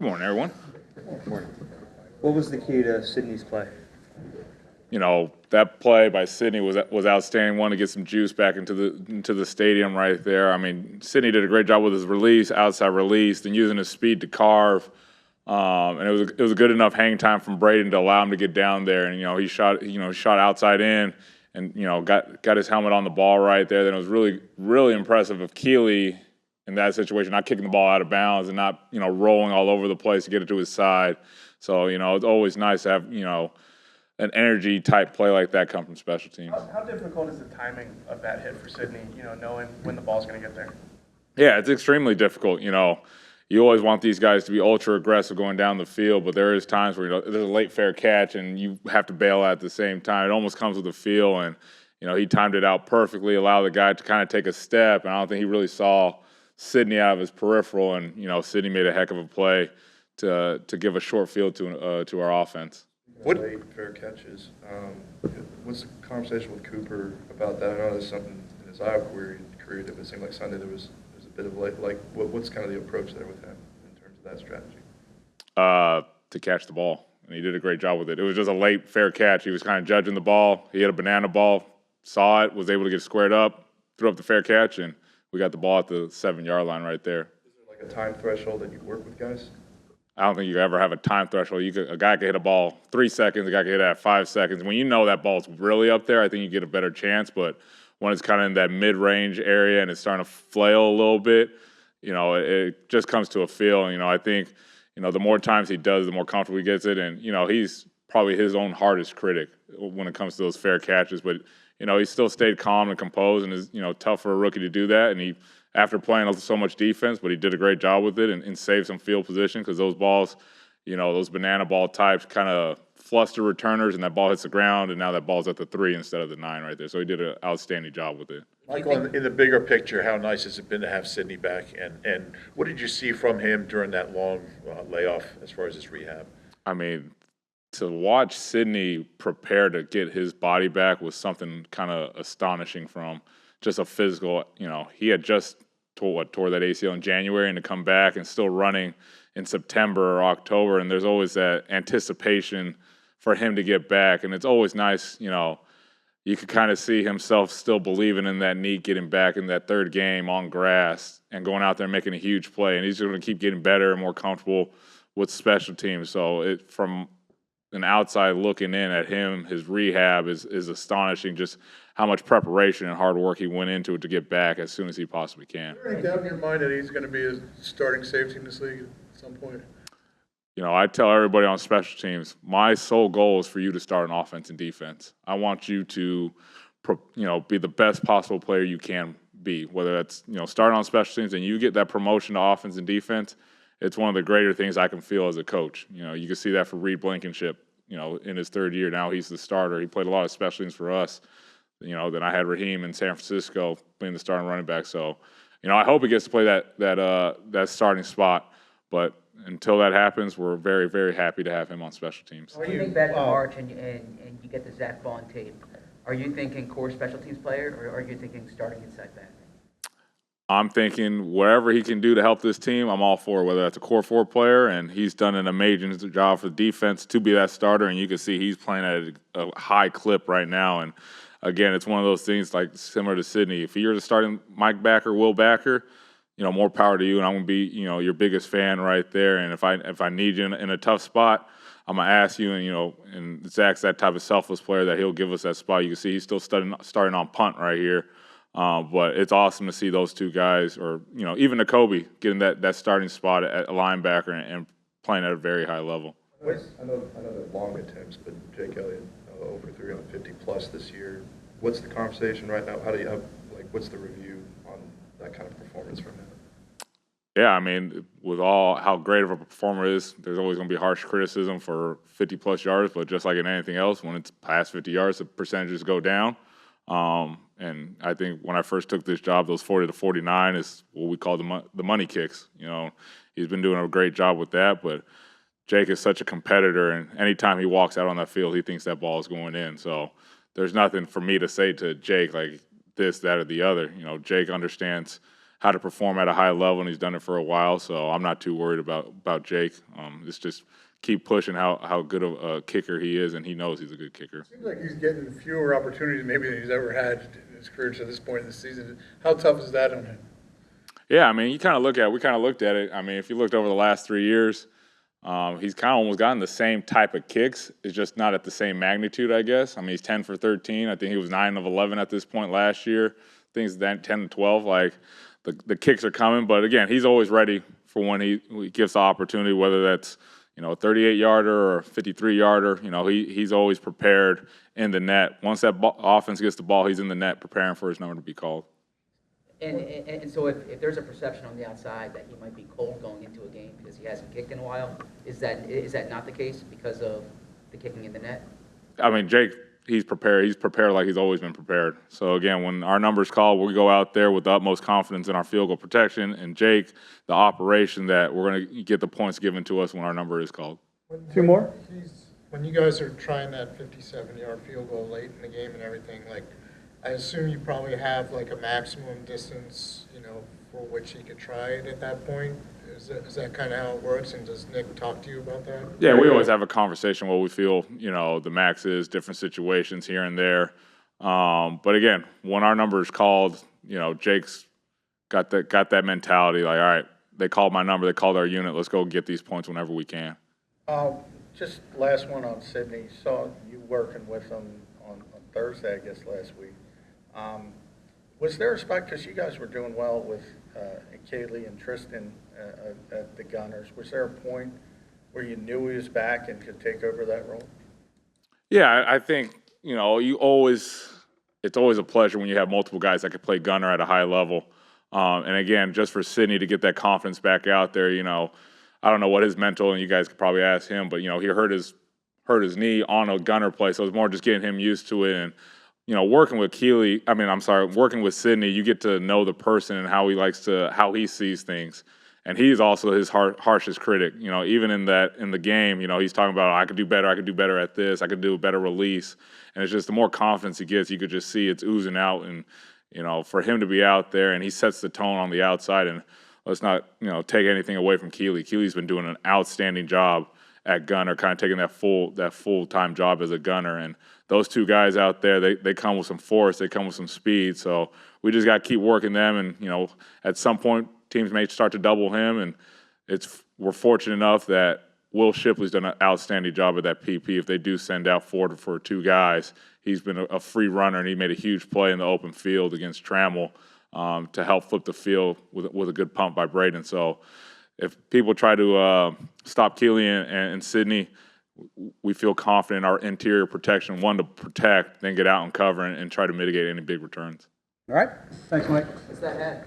Good morning, everyone. Morning. What was the key to Sydney's play? That play by Sydney was outstanding. Wanted to get some juice back into the stadium right there. I mean, Sydney did a great job with his release, outside release, then using his speed to carve. And it was a good enough hang time from Braden to allow him to get down there. And he shot outside in, and got his helmet on the ball right there. Then it was really impressive of Keeley in that situation, not kicking the ball out of bounds and not rolling all over the place to get it to his side. So it's always nice to have an energy type play like that come from special teams. How difficult is the timing of that hit for Sydney, knowing when the ball's going to get there? Yeah, it's extremely difficult. You always want these guys to be ultra aggressive going down the field, but there is times where there's a late fair catch and you have to bail at the same time. It almost comes with a feel, and he timed it out perfectly, allowed the guy to kind of take a step, and I don't think he really saw Sydney out of his peripheral, and Sydney made a heck of a play to give a short field to our offense. What late fair catches? What's the conversation with Cooper about that? I know there's something in his Iowa career that it seemed like Sunday there was a bit of what's kind of the approach there with him in terms of that strategy? To catch the ball, and he did a great job with it. It was just a late fair catch. He was kind of judging the ball. He had a banana ball, saw it, was able to get squared up, threw up the fair catch, and we got the ball at the 7-yard line right there. Is there like a time threshold that you work with guys? I don't think you ever have a time threshold. A guy could hit a ball 3 seconds, a guy could hit it at 5 seconds. When that ball's really up there, I think you get a better chance. But when it's kind of in that mid-range area and it's starting to flail a little bit, it just comes to a feel. I think, the more times he does, the more comfortable he gets it. And, he's probably his own hardest critic when it comes to those fair catches. But, he still stayed calm and composed, and is, tough for a rookie to do that. And he, after playing so much defense, but he did a great job with it and saved some field position, because those balls, those banana ball types kind of fluster returners, and that ball hits the ground, and now that ball's at the 3 instead of the 9 right there. So he did an outstanding job with it. Michael, in the bigger picture, how nice has it been to have Sydney back, and what did you see from him during that long layoff as far as his rehab? I mean, to watch Sydney prepare to get his body back was something kind of astonishing from just a physical, he had just tore that ACL in January, and to come back and still running in September or October, and there's always that anticipation for him to get back, and it's always nice, you could kind of see himself still believing in that knee, getting back in that third game on grass and going out there and making a huge play, and he's going to keep getting better and more comfortable with special teams. So from an outside looking in at him, his rehab is astonishing, just how much preparation and hard work he went into it to get back as soon as he possibly can. Is there any doubt in your mind that he's going to be a starting safety in this league at some point? I tell everybody on special teams, my sole goal is for you to start an offense and defense. I want you to, be the best possible player you can be, whether that's, starting on special teams and you get that promotion to offense and defense. It's one of the greater things I can feel as a coach. You can see that for Reed Blankenship, in his third year. Now he's the starter. He played a lot of special teams for us. Then I had Raheem in San Francisco being the starting running back. So, I hope he gets to play that starting spot. But until that happens, we're very, very happy to have him on special teams. When you think back to March and you get the Zach Vaughn tape, are you thinking core special teams player, or are you thinking starting inside back? I'm thinking wherever he can do to help this team, I'm all for it, whether that's a core 4 player, and he's done an amazing job for the defense to be that starter, and you can see he's playing at a high clip right now. And again, it's one of those things like similar to Sydney. If you're the starting Mike Backer, Will Backer, more power to you, and I'm going to be, your biggest fan right there. And if I need you in a tough spot, I'm going to ask you, and Zach's that type of selfless player that he'll give us that spot. You can see he's still starting on punt right here. But it's awesome to see those two guys, or even Nakobe getting that starting spot at a linebacker and playing at a very high level. I know they're long attempts, but Jake Elliott over 350 plus this year. What's the conversation right now? What's the review on that kind of performance from him? Yeah, I mean, with all how great of a performer is, there's always going to be harsh criticism for 50-plus yards, but just like in anything else, when it's past 50 yards, the percentages go down. And I think when I first took this job, those 40 to 49 is what we call the money kicks. He's been doing a great job with that, but Jake is such a competitor, and anytime he walks out on that field, he thinks that ball is going in. So there's nothing for me to say to Jake like this, that, or the other. Jake understands how to perform at a high level, and he's done it for a while. So I'm not too worried about Jake. It's just keep pushing how good of a kicker he is, and he knows he's a good kicker. Seems like he's getting fewer opportunities maybe than he's ever had in his career to this point in the season. How tough is that on him? Yeah, I mean, we kind of looked at it. I mean, if you looked over the last 3 years, he's kind of almost gotten the same type of kicks. It's just not at the same magnitude, I guess. I mean, he's 10 for 13. I think he was 9 of 11 at this point last year. I think he's 10 to 12. Like, the kicks are coming. But, again, he's always ready for when he gets the opportunity, whether that's, a 38-yarder or a 53-yarder. He's always prepared in the net. Once that offense gets the ball, he's in the net preparing for his number to be called. And so if there's a perception on the outside that he might be cold going into a game because he hasn't kicked in a while, is that not the case because of the kicking in the net? I mean, Jake, he's prepared. He's prepared like he's always been prepared. So, again, when our number's called, we go out there with the utmost confidence in our field goal protection, and Jake, the operation that we're going to get the points given to us when our number is called. Two more? When you guys are trying that 57-yard field goal late in the game and everything, like, I assume you probably have like a maximum distance, for which he could try it at that point. Is that kind of how it works? And does Nick talk to you about that? Yeah, we always have a conversation where we feel, the max is, different situations here and there. But again, when our number is called, Jake's got that mentality like, all right, they called my number, they called our unit, let's go get these points whenever we can. Just last one on Sydney. Saw you working with him on Thursday, I guess, last week. Was there a spot, because you guys were doing well with Kaylee and Tristan at the Gunners, was there a point where you knew he was back and could take over that role? Yeah, I think, it's always a pleasure when you have multiple guys that can play gunner at a high level. And again, just for Sydney to get that confidence back out there, I don't know what his mental, and you guys could probably ask him, but, he hurt his knee on a gunner play, so it's more just getting him used to it. And, working with working with Sydney, you get to know the person and how he sees things. And he's also his harshest critic. Even in the game, he's talking about, I could do better at this, I could do a better release. And it's just the more confidence he gets, you could just see it's oozing out. And, for him to be out there, and he sets the tone on the outside. And let's not, take anything away from Keeley. Keeley's been doing an outstanding job at gunner, kind of taking that full-time job as a gunner. And those two guys out there, they come with some force, they come with some speed. So we just got to keep working them. And, at some point, teams may start to double him. And we're fortunate enough that Will Shipley's done an outstanding job at that PP. If they do send out forward for two guys, he's been a free runner, and he made a huge play in the open field against Trammell to help flip the field with a good pump by Braden. So if people try to stop Keeley and Sydney, we feel confident in our interior protection, one to protect, then get out and cover and try to mitigate any big returns. All right. Thanks, Mike. What's that hat?